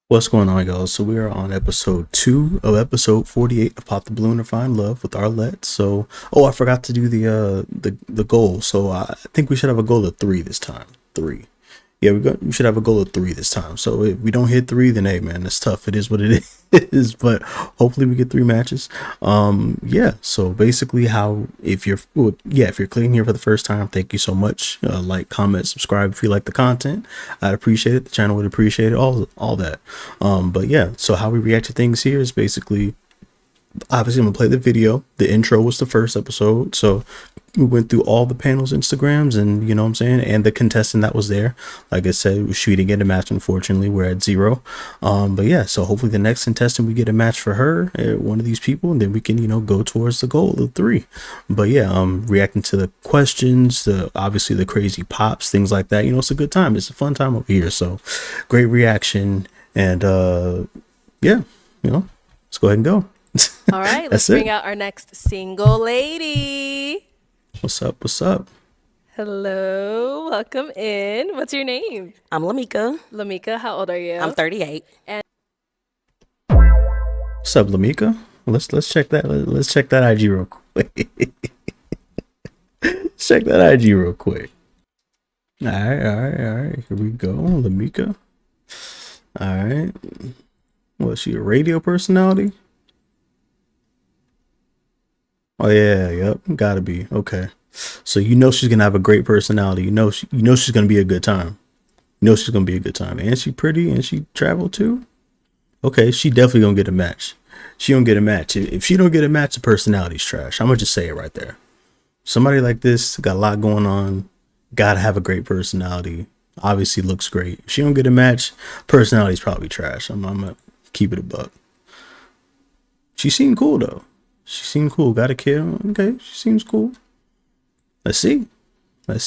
What's going on, y'all? So we are on episode 2 of episode 48 of Pop the Balloon and Find Love with Arlette. So, I forgot to do the goal. So I think we should have a goal of 3 this time. 3. Yeah, we should have a goal of 3 this time. So if we don't hit 3, then hey, man, it's tough. It is what it is. But hopefully we get 3 matches. Yeah. So basically, if you're clicking here for the first time, thank you so much. Like, comment, subscribe if you like the content. I'd appreciate it. The channel would appreciate it. All that. But yeah. So how we react to things here is basically, obviously I'm gonna play the video. The intro was the first episode, so we went through all the panels, Instagrams, and you know what I'm saying, and the contestant that was there. Like I said, she didn't get a match, unfortunately. We're at 0. But yeah, so hopefully the next contestant we get a match for her, one of these people, and then we can go towards the goal of 3. But yeah, reacting to the questions, the obviously the crazy pops, things like that. It's a good time. It's a fun time over here. So great reaction, and yeah, let's go ahead and go. All right, let's bring out our next single lady. What's up? What's up? Hello, welcome in. What's your name? I'm Lamika. Lamika, how old are you? I'm 38. And What's up, Lamika? Let's check that. Let's check that IG real quick. Let's check that IG real quick. All right. Here we go, Lamika. All right. Was she a radio personality? Oh yeah, yep, gotta be. Okay, so she's gonna have a great personality. She's gonna be a good time. She's gonna be a good time, and she pretty, and she traveled too. Okay, she definitely gonna get a match. She gonna get a match. If she don't get a match, the personality's trash. I'm gonna just say it right there. Somebody like this got a lot going on. Gotta have a great personality. Obviously looks great. If she don't get a match, personality's probably trash. I'm gonna keep it a buck. She seemed cool though. She seemed cool. Got a kid. Okay, she seems cool. Let's see. what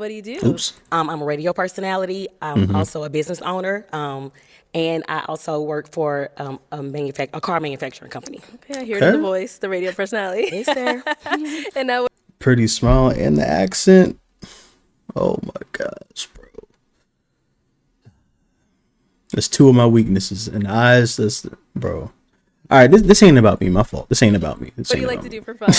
do you do? Oops. I'm a radio personality. I'm also a business owner. And I also work for a car manufacturing company. Okay, I hear it in the voice, the radio personality. Yes, sir. And now, Pretty smile and the accent. Oh my gosh, bro. That's 2 of my weaknesses. And the eyes, bro. All right, this ain't about me. My fault. This ain't about me. what do you like to do for fun?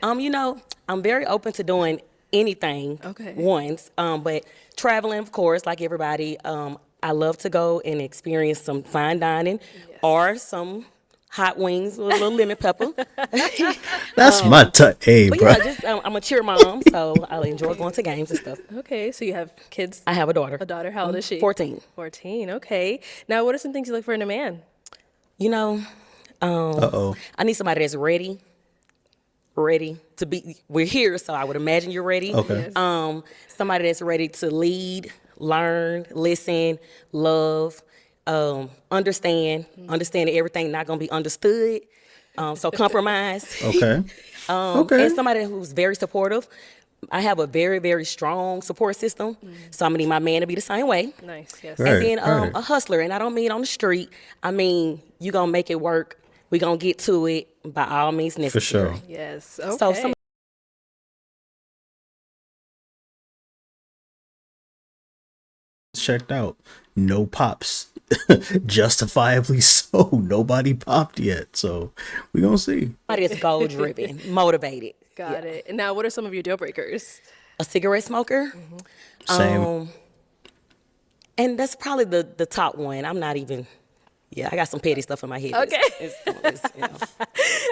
I'm very open to doing anything once. But traveling, of course, like everybody. I love to go and experience some fine dining or some hot wings with a little lemon pepper. That's my touch. Hey, But bro. I'm a cheer mom, so I enjoy going to games and stuff. Okay, so you have kids. I have a daughter. A daughter. How old is she? 14. 14. Okay. Now, what are some things you look for in a man? I need somebody that's ready to be. We're here, so I would imagine you're ready. Okay. Yes. Somebody that's ready to lead, learn, listen, love, understand that everything not gonna be understood. So compromise. Okay. And somebody who's very supportive. I have a very, very strong support system, so I'm gonna need my man to be the same way. Nice. Yes. Right. And then a hustler, and I don't mean on the street. I mean you gonna make it work. We gonna get to it by all means necessary. For sure. Yes. Okay. So Checked out. No pops. Justifiably so. Nobody popped yet. So we gonna see. somebody that's goal driven, motivated. Got it. And now, what are some of your deal breakers? A cigarette smoker. Same. And that's probably the top one. I'm not even. Yeah, I got some petty stuff in my head. Okay. It's.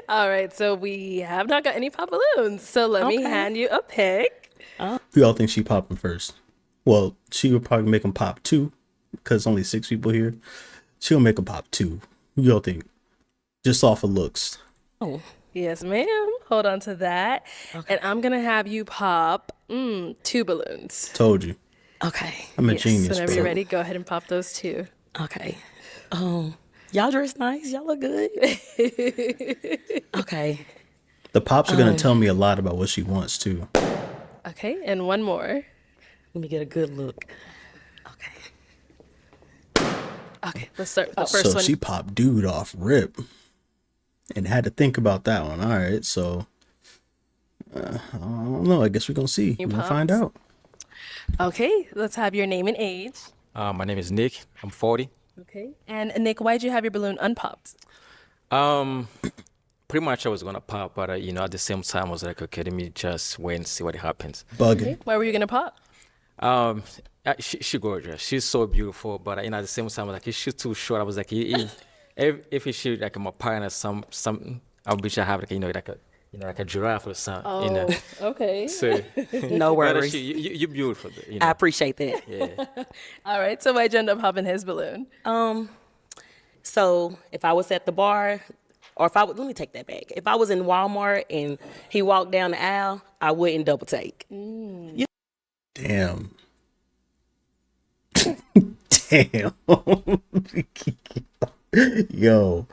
All right. So we have not got any pop balloons. So let me hand you a pick. Who y'all think she popping first? Well, she would probably make them pop 2 because only 6 people here. She'll make them pop 2. Who y'all think? Just off of looks. Oh, Yes, ma'am. Hold on to that. And I'm going to have you pop 2 balloons. Told you. okay, I'm a Yes, genius, whenever bro. you're ready, go ahead and pop those 2. okay. Y'all dress nice. Y'all look good. Okay. The pops are gonna tell me a lot about what she wants too. Okay. And one more. Let me get a good look. Okay. Okay. Let's start with the first So one. she popped dude off rip and had to think about that one. All right, so I don't know. I guess we're gonna see. We're gonna find pops? out. Okay. Let's have your name and age. My name is Nick. I'm 40. Okay. And Nick, why'd you have your balloon unpopped? Um, Pretty much I was gonna pop, but at the same time I was like, okay, let me just wait and see what happens. Bugging. Why were you gonna pop? Um, she gorgeous. She's so beautiful, but at the same time, I was like, if she's too short, I was like, if she like my partner, something, I wish I have like like a giraffe or something. Okay. So No but worries. you're beautiful. I appreciate that. Yeah. All right. So why'd you end up popping his balloon? So if I was at the bar, or if I would, let me take that back. If I was in Walmart and he walked down the aisle, I wouldn't double take. Damn. Damn. Yo,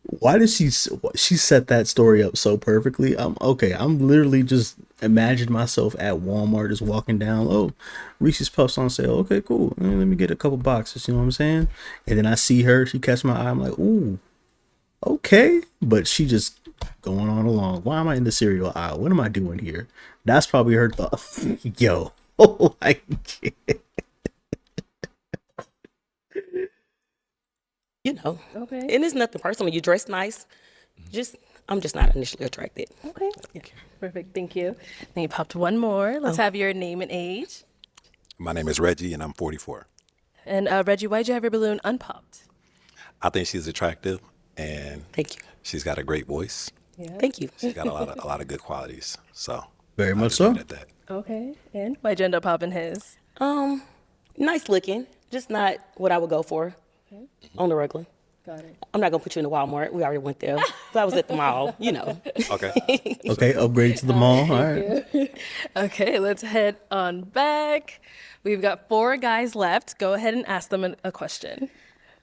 why did she set that story up so perfectly? I'm literally just imagining myself at Walmart just walking down. Oh, Reese's Puffs on sale. Okay, cool. Let me get a couple boxes. You know what I'm saying? And then I see her. She catch my eye. I'm like, ooh, okay. But she just going on along. Why am I in the cereal aisle? What am I doing here? That's probably her thought. Yo, oh my God. Okay. And it's nothing personal. You dress nice. I'm just not initially attracted. Okay. Yeah. Perfect. Thank you. Then you popped one more. Let's have your name and age. My name is Reggie, and I'm 44. And Reggie, why'd you have your balloon unpopped? I think she's attractive, and Thank you. she's got a great voice. Yeah. Thank you. She's got a lot of good qualities. So Very I'll much just so. leave it at that. Okay. And why'd you end up popping his? Nice looking, just not what I would go for on the regular. Got it. I'm not gonna put you in the Walmart. We already went there. If I was at the mall, Okay. Okay, upgrade to the mall. All right. Okay, let's head on back. We've got 4 guys left. Go ahead and ask them a question.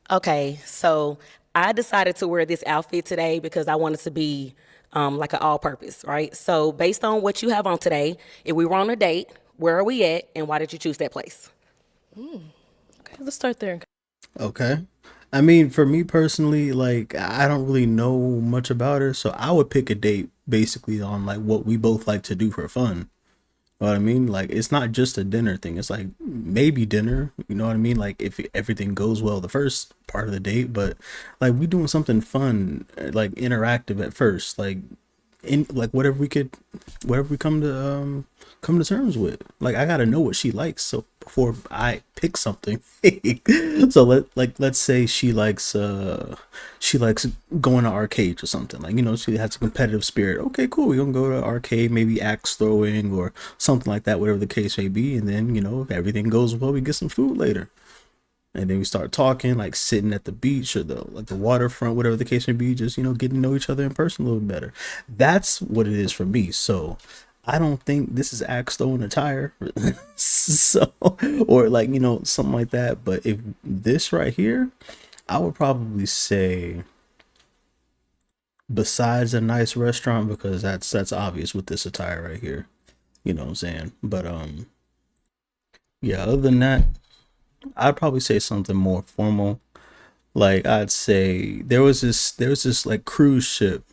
Okay, so I decided to wear this outfit today because I wanted to be like an all-purpose, right? So based on what you have on today, if we were on a date, where are we at, and why did you choose that place? Okay, let's start there. Okay. I mean, for me personally, like I don't really know much about her, so I would pick a date basically on like what we both like to do for fun. You know what I mean? Like it's not just a dinner thing. It's like maybe dinner, you know what I mean? Like if everything goes well the first part of the date, but like we doing something fun, like interactive at first, like in like whatever we come to terms with. Like I gotta know what she likes so before I pick something. So let's say she likes going to arcades or something. Like, you know, she has a competitive spirit. Okay, cool. We're gonna go to arcade, maybe axe throwing or something like that, whatever the case may be. And then, you know, if everything goes well, we get some food later. And then we start talking, like sitting at the beach or the waterfront, whatever the case may be, just, you know, getting to know each other in person a little better. That's what it is for me. So I don't think this is axe throwing a tire. So, or like, you know, something like that. But if this right here, I would probably say besides a nice restaurant, because that's obvious with this attire right here. You know what I'm saying? But yeah, other than that, I'd probably say something more formal. Like I'd say there was this like cruise ship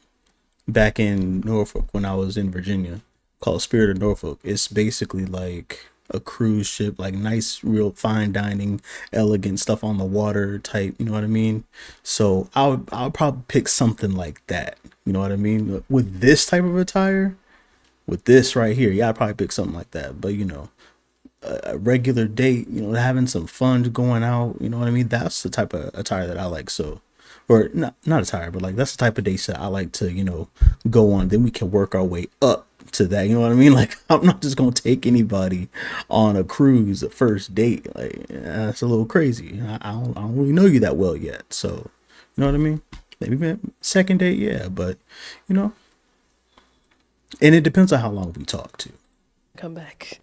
back in Norfolk when I was in Virginia called Spirit of Norfolk. It's basically like a cruise ship, like nice, real fine dining, elegant stuff on the water type, you know what I mean? So I'll probably pick something like that. You know what I mean? With this type of attire, with this right here, yeah, I'd probably pick something like that. But you know, a regular date, you know, having some fun, going out, you know what I mean? That's the type of attire that I like. So, or not attire, but like that's the type of dates that I like to, you know, go on. Then we can work our way up to that. You know what I mean? Like I'm not just gonna take anybody on a cruise, a first date. Like that's a little crazy. I don't really know you that well yet. So, you know what I mean? Maybe second date, yeah, but you know, and it depends on how long we talk to. Come back.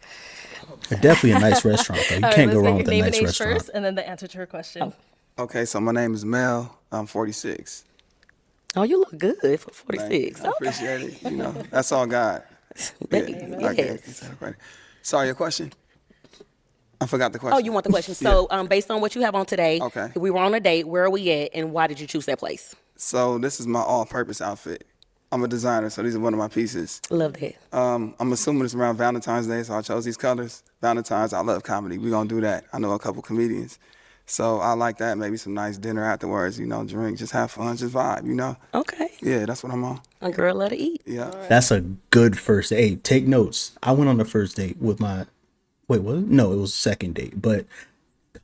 Definitely a nice restaurant though. You All right, can't go let's wrong get with your a name and nice age restaurant. first, and then the answer to her question. Okay, so my name is Mel. I'm 46. Oh, you look good for Thank you. 46. I appreciate it. You know, that's all God. Okay. Sorry, your question? I forgot the question. Oh, you want the question? So, based on what you have on today, Okay. if we were on a date, where are we at, and why did you choose that place? So this is my all-purpose outfit. I'm a designer, so these are one of my pieces. Love that. I'm assuming it's around Valentine's Day, so I chose these colors. Valentine's, I love comedy. We're going to do that. I know a couple comedians. So I like that. Maybe some nice dinner afterwards, drink, just have fun, just vibe, Okay. Yeah, that's what I'm on. A girl love to eat. Yeah. That's a good first date. Hey, take notes. I went on the first date with my, wait, what? No, it was second date. But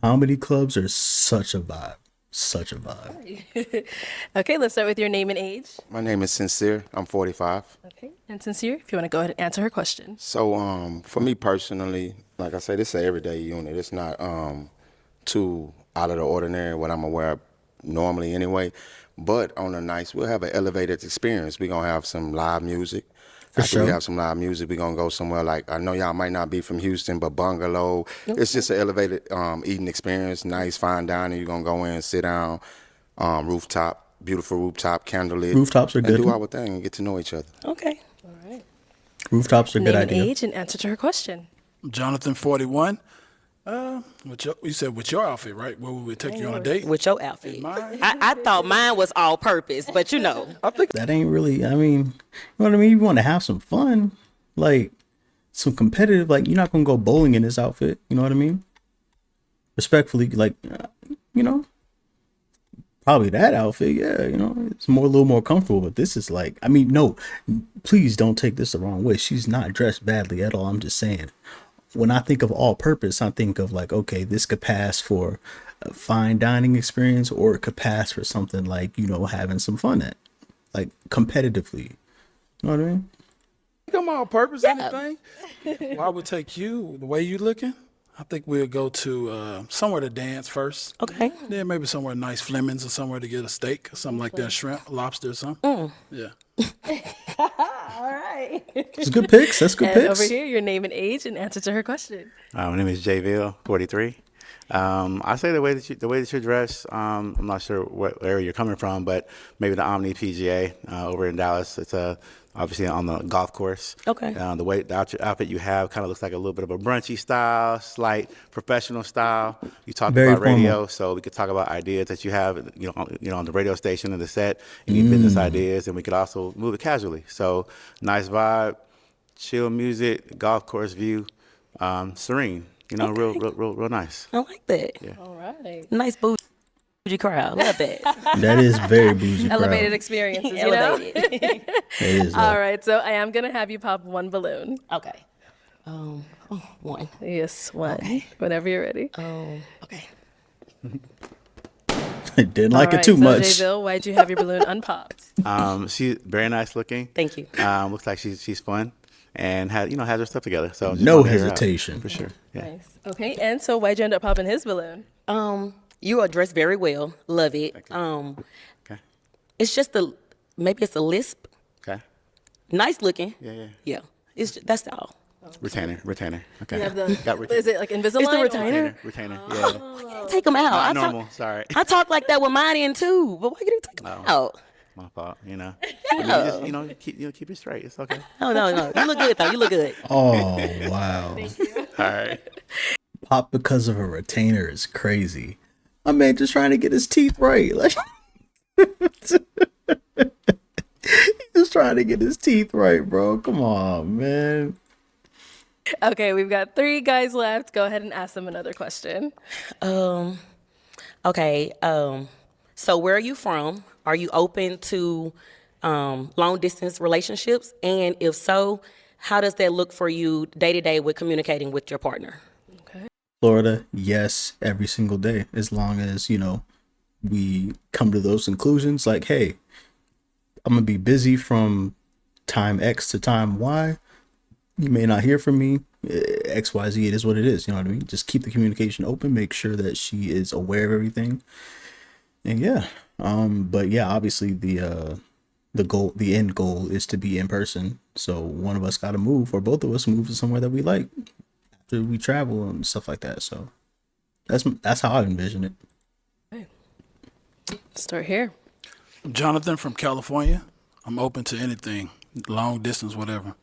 comedy clubs are such a vibe. Such a vibe. Okay, let's start with your name and age. My name is Sincere. I'm 45. Okay, and Sincere, if you want to go ahead and answer her question. So for me personally, like I said, it's an everyday unit. It's not too out of the ordinary what I'm aware of normally anyway. But on the nights, we'll have an elevated experience. We're going to have some live music. After we have some live music, we're going to go somewhere like, I know y'all might not be from Houston, but Bungalow. It's just an elevated eating experience, nice fine dining. You're going to go in, sit down, rooftop, beautiful rooftop, candlelit. Rooftops are and good. do our thing and get to know each other. Okay. All right. Rooftops are a Name good and idea. age and answer to her question. Jonathan, 41. You said with your outfit, right? Where we would take you on a date? With your outfit. Mine? I thought mine was all purpose, but That ain't really, I mean, you know what I mean? You want to have some fun, like some competitive, like you're not going to go bowling in this outfit. You know what I mean? Respectfully, like, probably that outfit. Yeah. It's a little more comfortable, but this is like, I mean, no, please don't take this the wrong way. She's not dressed badly at all. I'm just saying. When I think of all purpose, I think of like, okay, this could pass for a fine dining experience, or it could pass for something like, having some fun at, like competitively. You know what I mean? Come on, purpose, anything? Well, I would take you, the way you looking, I think we'll go to somewhere to dance first. Okay. Then maybe somewhere nice, Fleming's or somewhere to get a steak or something like that, shrimp, lobster or something. Yeah. All right. It's good picks. That's good And picks. over here, your name and age and answer to her question. My name is Jayville, 43. I say the way that you dress. I'm not sure what area you're coming from, but maybe the Omni PGA over in Dallas. It's obviously on the golf course. Okay. The outfit you have kind of looks like a little bit of a brunchy style, slight professional style. You talk Very about radio, formal. so we could talk about ideas that you have, on the radio station and the set, any business ideas, and we could also move it casually. So nice vibe, chill music, golf course view, serene. Real nice. I like that. Yeah. All right. Nice bougie crowd. Love that. That is very bougie. Elevated crowd. experiences, Elevated. It is. All right, so I am going to have you pop one balloon. Okay. One. Yes, one. Whenever you're ready. Okay. Didn't like All it right, too so much. Jayville, why'd you have your balloon unpopped? She's very nice looking. Thank you. Looks like she's fun and has her stuff together. So just No wanted to hear her out, hesitation. for sure. Yeah. Nice. Okay, and so why'd you end up popping his balloon? You are dressed very well. Love it. Okay. It's just maybe it's a lisp. Okay. Nice looking. Yeah. Yeah. That's all. Retainer. Okay. You have the, Got retainer. is it like Invisalign? It's the or- retainer. Retainer. Yeah. Take them out. Not I normal. Talk, Sorry. I talk like that with mine in too, but why you take them out? My fault. I mean, keep it straight. It's okay. No. You look good though. You look good. Oh wow. All right. Pop because of a retainer is crazy. My man just trying to get his teeth right. Like he's just trying to get his teeth right, bro. Come on, man. Okay, we've got 3 guys left. Go ahead and ask them another question. Okay. So where are you from? Are you open to long distance relationships? And if so, how does that look for you day to day with communicating with your partner? Okay. Florida, yes, every single day, as long as we come to those conclusions. Like, hey, I'm gonna be busy from time X to time Y. You may not hear from me. XYZ, it is what it is. You know what I mean? Just keep the communication open. Make sure that she is aware of everything. And yeah, but yeah, obviously the end goal is to be in person. So one of us got to move, or both of us move to somewhere that we like after we travel and stuff like that. So that's how I envision it. Start here. I'm Jonathan from California. I'm open to anything, long distance, whatever.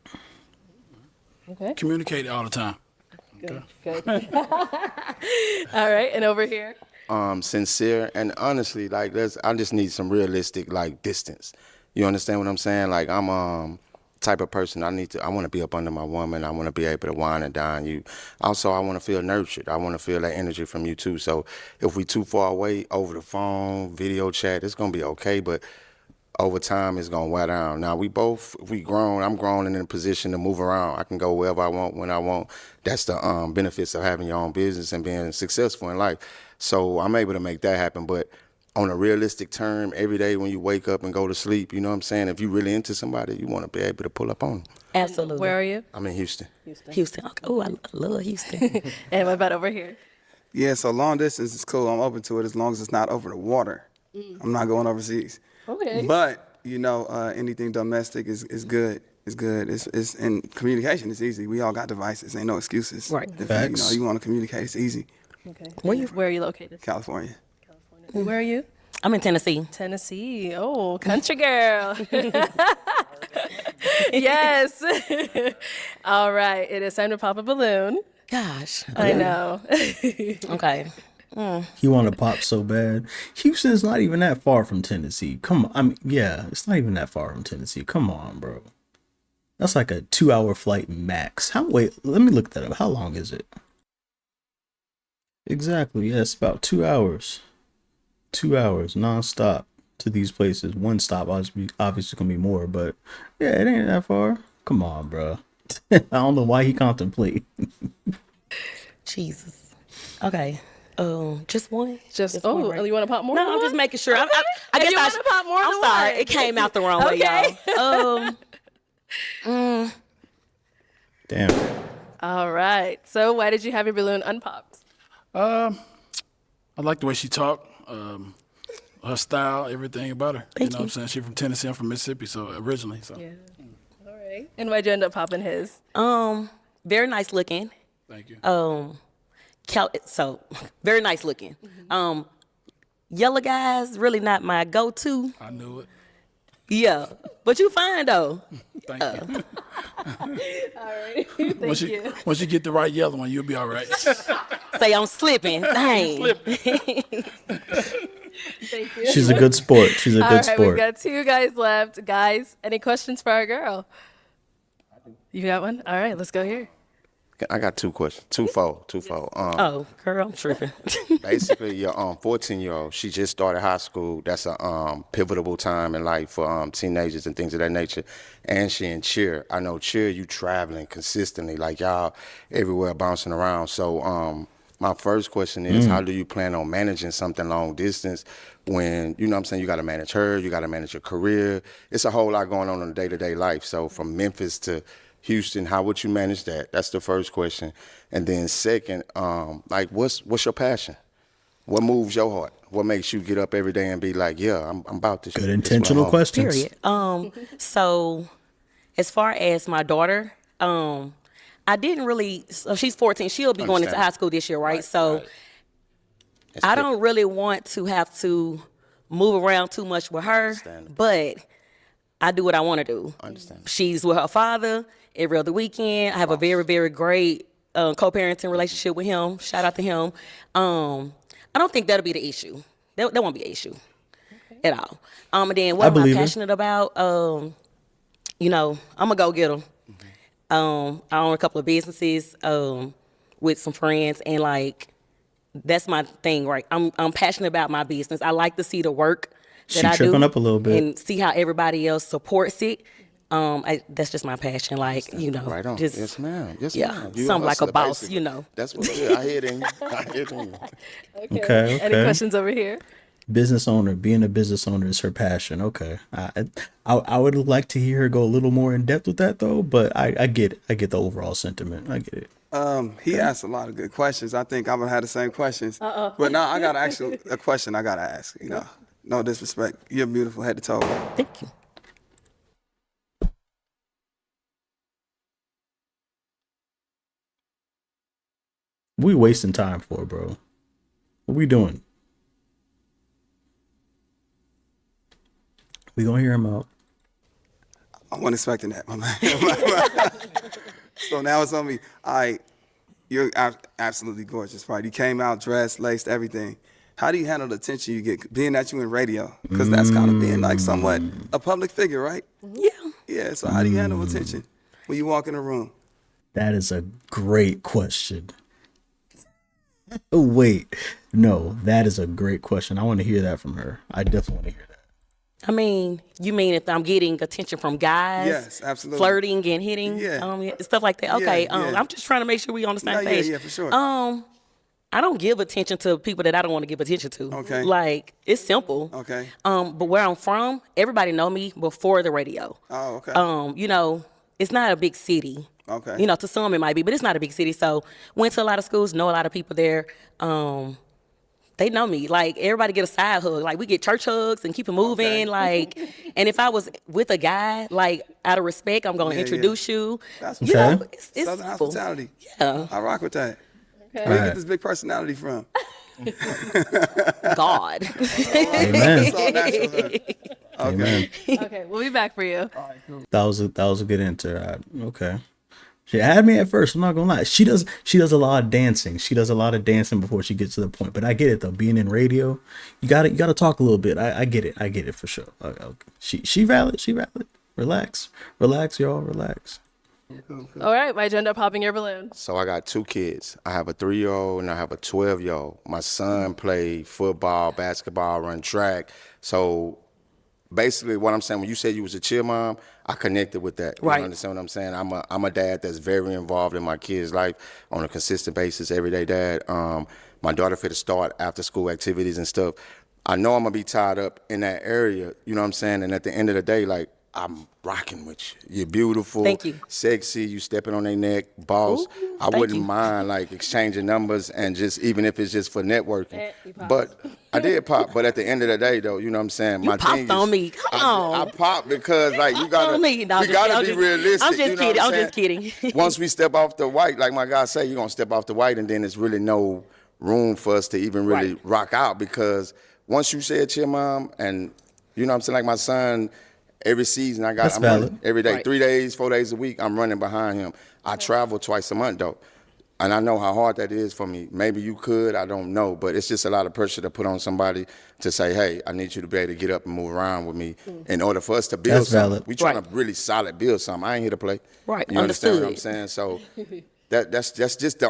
Okay. Communicate all the time. Good. All right, and over here. Sincere, and honestly, I just need some realistic distance. You understand what I'm saying? Like I'm type of person I want to be up under my woman. I want to be able to wine and dine you. Also, I want to feel nurtured. I want to feel that energy from you too. So if we too far away over the phone, video chat, it's gonna be okay. But over time, it's gonna wear down. Now we grown. I'm grown and in a position to move around. I can go wherever I want, when I want. That's the benefits of having your own business and being successful in life. So I'm able to make that happen. But on a realistic term, every day when you wake up and go to sleep, you know what I'm saying? If you're really into somebody, you want to be able to pull up on them. Absolutely. Where are you? I'm in Houston. Houston. Okay. Oh, I love Houston. And what about over here? Yeah, so long distance is cool. I'm open to it as long as it's not over the water. I'm not going overseas. Okay. But anything domestic is good. It's good. It's in communication. It's easy. We all got devices. Ain't no excuses. Right. If you want to communicate, it's easy. Okay. Where are you located? California. Where are you? I'm in Tennessee. Tennessee. Oh, country girl. Yes. All right. It is time to pop a balloon. Gosh. I know. Okay. He want to pop so bad. Houston's not even that far from Tennessee. Come on. I mean, yeah, it's not even that far from Tennessee. Come on, bro. That's like a 2-hour flight max. Wait, let me look that up. How long is it? Exactly. Yeah, it's about 2 hours. 2 hours nonstop to these places. One stop obviously gonna be more, but yeah, it ain't that far. Come on, bro. I don't know why he contemplate. Jesus. Okay. Just one. Just one, right? You want to pop more? No, I'm just making sure. I If guess you I wanna pop more I'm than sorry. one. It came out the wrong way, Okay. y'all. Damn. All right. So why did you have your balloon unpopped? I like the way she talked. Her style, everything about her. You know what I'm saying? She's from Tennessee, I'm from Mississippi, so originally. So Yeah. All right. And why'd you end up popping his? Very nice looking. thank you. So very nice looking. Yellow guys really not my go-to. I knew it. Yeah, but you fine though. Thank you. All right. Thank you. Once you get the right yellow one, you'll be all right. Say I'm slipping. Dang. Thank you. She's a good sport. She's a All good right, we've sport. got 2 guys left. Guys, any questions for our girl? You got one? All right, let's go here. I got 2 questions. Twofold. Oh, girl, I'm tripping. Basically, your 14-year-old, she just started high school. That's a pivotal time in life for teenagers and things of that nature. And she in cheer. I know cheer, you traveling consistently, like y'all everywhere bouncing around. So my first question is, how do you plan on managing something long distance when, you know what I'm saying, you got to manage her, you got to manage your career. It's a whole lot going on in day-to-day life. So from Memphis to Houston, how would you manage that? That's the first question. And then second, like what's your passion? What moves your heart? What makes you get up every day and be like, yeah, I'm about this. Good intentional questions. Period. So as far as my daughter, I didn't really, so she's 14, she'll be going into high school this year, right? So I don't really want to have to move around too much with her, but I do what I want to do. She's with her father every other weekend. I have a very, very great co-parenting relationship with him. Shout out to him. I don't think that'll be the issue. That won't be an issue at all. And then what am I passionate about? I'm a go-getter. I own a couple of businesses with some friends, and like that's my thing, right? I'm passionate about my business. I like to see the work that I do. She tripping up a little bit and see how everybody else supports it. That's just my passion, like Right on. just yes, ma'am. Yes, yeah, ma'am. You something like a boss, basically. That's what. Yeah, I hear it in you. I hear it in you. Okay. Any questions over here? Business owner, being a business owner is her passion. Okay. I would like to hear her go a little more in depth with that though, but I get it. I get the overall sentiment. I get it. He asked a lot of good questions. I think I'm gonna have the same questions. But now I got actually a question I gotta ask. No disrespect. You're beautiful head to toe. Thank you. We wasting time for, bro. What we doing? We gonna hear him out. I wasn't expecting that, my man. So now it's on me. You're absolutely gorgeous, right? You came out dressed, laced, everything. How do you handle the attention you get, being that you in radio? Because that's kind of being like somewhat a public figure, right? Yeah. Yeah, so how do you handle attention when you walk in a room? That is a great question. Oh, wait. No, that is a great question. I want to hear that from her. I definitely want to hear that. I mean, you mean if I'm getting attention from guys? Yes, absolutely. Flirting and hitting? Stuff like that. Okay. Yeah. I'm just trying to make sure we on the same page. Yeah, for sure. I don't give attention to people that I don't want to give attention to. Okay. Like, it's simple. Okay. But where I'm from, everybody know me before the radio. Oh, okay. You know, it's not a big city. Okay. You know, to some it might be, but it's not a big city. So went to a lot of schools, know a lot of people there. They know me. Like, everybody get a side hug. Like, we get church hugs and keep it moving. Okay. Like, and if I was with a guy, like, out of respect, I'm going to introduce you. That's You know, Okay. it's Southern simple. hospitality. Yeah. I rock with that. Okay. Where you get this big personality from? God. Amen. It's all natural. Huh? Amen. Okay, we'll be back for you. That was a good answer. Okay. She had me at first. I'm not gonna lie. She does a lot of dancing. She does a lot of dancing before she gets to the point. But I get it though. Being in radio, you gotta talk a little bit. I get it. I get it for sure. Okay. She valid. She valid. Relax, y'all. Relax. All right, why'd you end up popping your balloon? So I got 2 kids. I have a 3-year-old and I have a 12-year-old. My son played football, basketball, run track. So basically what I'm saying, when you said you was a cheer mom, I connected with that. You Right. understand what I'm saying? I'm a dad that's very involved in my kids' life on a consistent basis, everyday dad. My daughter fit to start after school activities and stuff. I know I'm gonna be tied up in that area, you know what I'm saying? And at the end of the day, like, I'm rocking with you. You're beautiful, Thank you. sexy, you stepping on their neck, boss. Ooh, I thank wouldn't you. mind like exchanging numbers and just, even if it's just for networking. You popped. But I did pop, but at the end of the day though, you know what I'm saying? You My popped thing on is, me. Come on. I popped because like you gotta, on me. No, we I'm gotta just- be I'm just- realistic. I'm just you know kidding. what I'm just saying? kidding. Once we step off the white, like my guy say, you're gonna step off the white and then there's really no room for us to even really Right. rock out, because once you say it's your mom, and you know what I'm saying, like my son, every season That's I'm valid. running every day, Right. 3 days, 4 days a week, I'm running behind him. I travel twice a month though. And I know how hard that is for me. Maybe you could, I don't know, but it's just a lot of pressure to put on somebody to say, hey, I need you to be able to get up and move around with me in order for us to build That's something. valid. We trying Right. to really solid build something. I ain't here to play. Right, You understand what I'm understood. saying? So that's just the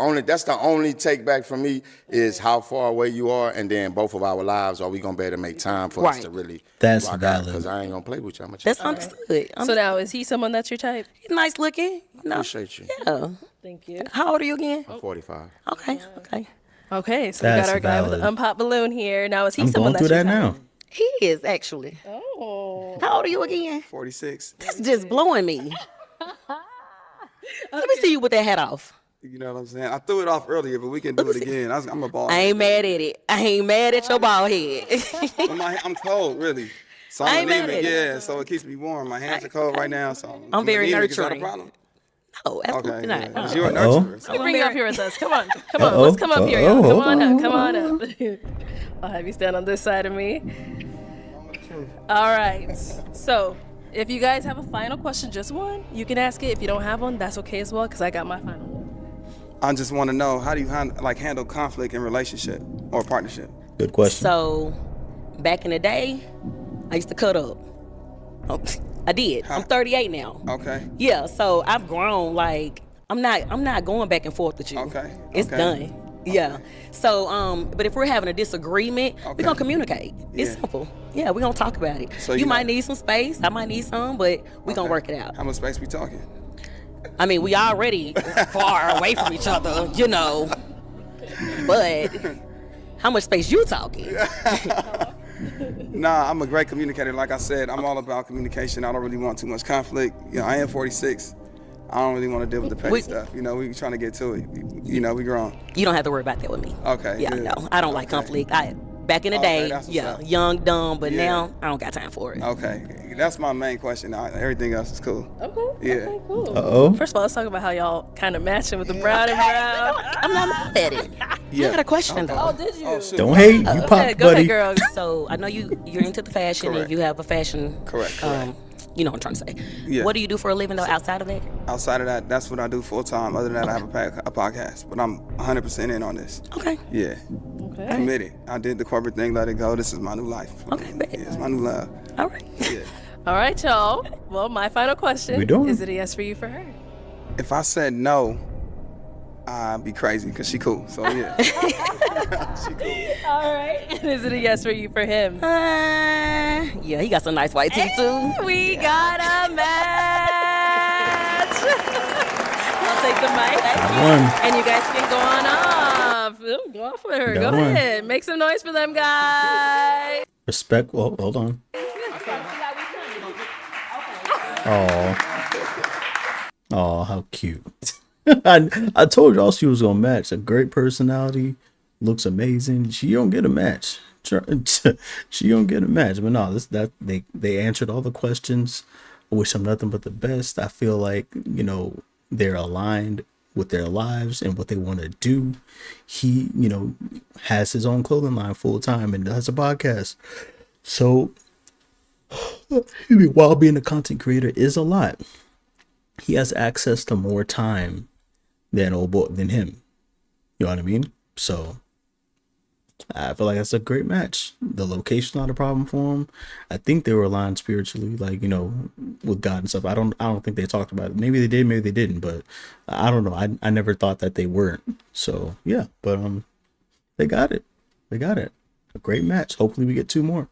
only take back from me is how far away you are, and then both of our lives, are we gonna be able to make time for us Right. to really That's rock valid. Because I ain't gonna play with you. I'm gonna That's understood. So now, is he someone that's your type? He's nice looking. You know? appreciate you. Yeah. Thank you. How old are you again? I'm 45. Okay. Okay. Okay, so we That's got our guy with the valid. unpopped balloon here. Now, is he I'm someone going that's through your that type? now. He is actually. Oh. How old are you again? 46. That's just blowing me. Let me see you with that hat off. You know what I'm saying? I threw it off earlier, but we can do it again. I'm a ball. I ain't mad at it. I ain't mad at your bald head. But I'm cold, really. So I I'm ain't mad anemic, at it. yeah. So it keeps me warm. My hands are cold right now, so I'm very anemic. Is that a nurturing. problem? No, absolutely Okay, not. yeah. 'Cause you're a Uh-oh. nurturer. so- You bring you up here with us. Come on. Come on. Uh-oh. Let's come up here, y'all. Come on Uh-oh. up. Come on up. I'll have you stand on this side of me. All right. So, if you guys have a final question, just one, you can ask it. If you don't have one, that's okay as well, because I got my final one. I just want to know, how do you handle conflict in relationship or partnership? Good question. So, back in the day, I used to cut up. Oh, I did. I'm 38 now. Okay. Yeah, so I've grown. Like, I'm not going back and forth with you. Okay, It's okay. done. Yeah. So, but if we're having a disagreement, Okay. we're gonna communicate. It's Yeah. simple. Yeah, we're gonna talk about it. So you you might know- need some space. I might need some, but we're gonna Okay. work it out. How much space we talking? I mean, we already far away from each other, you know. But how much space you talking? Nah, I'm a great communicator. Like I said, I'm all about communication. I don't really want too much conflict. You know, I am 46. I don't really want to deal with the petty We- stuff. You know, we trying to get to it. You know, we grown. You don't have to worry about that with me. Okay, Yeah, good. no, I don't like Okay. conflict. Back in the Okay, day, that's what's yeah, up. young, dumb, but Yeah. now I don't got time for it. Okay, that's my main question. Everything else is cool. Okay. Yeah. Okay, cool. Uh-oh. First of all, let's talk about how y'all kind of matching with the brown and brown. I'm not mad at it. Yeah. I got a question though. Oh, did you? Oh, shoot. Don't hate. You Okay, popped, go buddy. ahead, girl. So I know you're into the fashion Correct. and you have a fashion Correct. you know what I'm trying to say. Yeah. What do you do for a living, though, outside of that? Outside of that, that's what I do full time. Other than that, I have a podcast, but I'm 100% in on this. Okay. Yeah. Okay. Committed. I did the corporate thing, let it go. This is my new life. Okay, bet. Yeah, it's my new love. All right. Yeah. All right, y'all. Well, my final question. We doing? Is it a yes for you for her? If I said no, I'd be crazy because she cool. So yeah. All right. And is it a yes for you for him? Yeah, he got some nice white teeth, too. We got a match. I'll take the mic. One. And you guys can go on off. Ooh, go off with her. Got Go one. ahead. Make some noise for them, guys. Respect. Well, hold on. Oh. Oh, how cute. I told y'all she was gonna match. A great personality, looks amazing. She don't get a match. She don't get a match. But no, they answered all the questions. I wish them nothing but the best. I feel like, you know, they're aligned with their lives and what they want to do. He, you know, has his own clothing line full time and does a podcast. So while being a content creator is a lot, he has access to more time than him. You know what I mean? So I feel like that's a great match. The location's not a problem for him. I think they were aligned spiritually, like, you know, with God and stuff. I don't think they talked about it. Maybe they did, maybe they didn't, but I don't know. I never thought that they weren't. So yeah, but they got it. They got it. A great match. Hopefully we get 2 more.